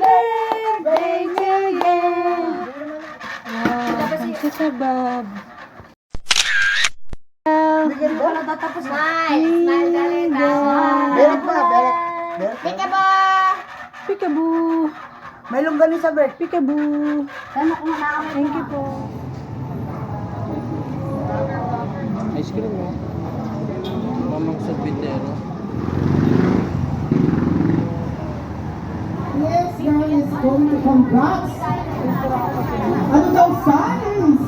birthday to you. Wow, thank you sa Bob. Wala tatapos. Smile dali. Beret pa, beret. Peekaboo. May longganin sa beret. Peekaboo. Thank you po. Ice cream mo. Mamang sorbitero. Yes, guys, is going to congrats. Ano daw science?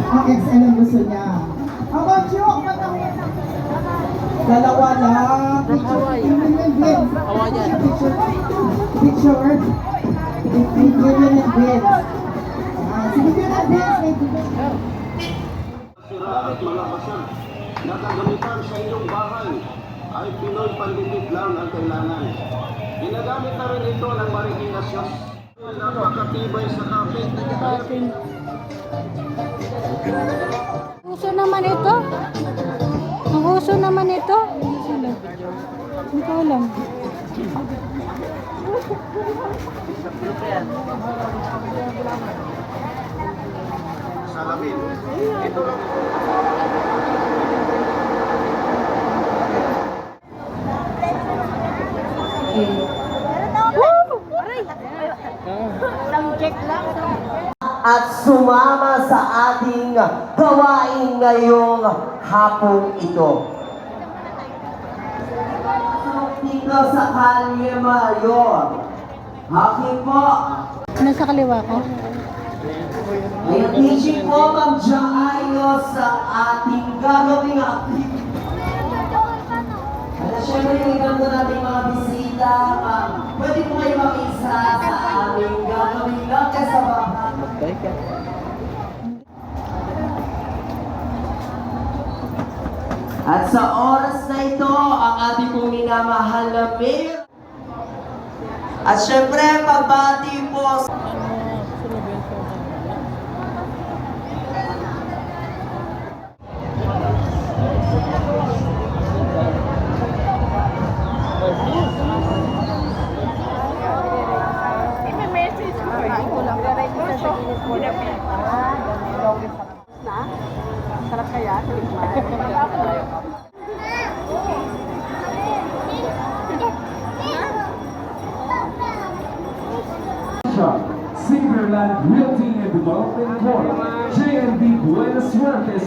Ang XL ang gusto niya. How about you? Dalawa lang. Hawaii. Picture. Vivian and Vince. Si Vivian and Vince. Sira at mga basag na kagamitan sa inyong bahay ay Pinoy pandikit lang ang kailangan. Ginagamit na rin ito ng Marikina Sos. Napakatibay sa kapit. Uso naman ito. Ang uso naman ito. Hindi ko alam. Salamin. Ito lang. At sumama sa ating gawain ngayong hapong ito. Dito sa Kalye Mayor. Happy po. Nasa kaliwa ko. May teaching po Ma'am Jaayos sa ating gagawing activity. At syempre yung iba po natin mga bisita, pwede po kayo makisa sa aming gagawing kasabahan. Magbay ka. At sa oras na ito, ang ating pong minamahal na mayor. At syempre, pagbati po. Sarap kaya? Singerland Realty and Development Corp. JNB Buenos Suertes.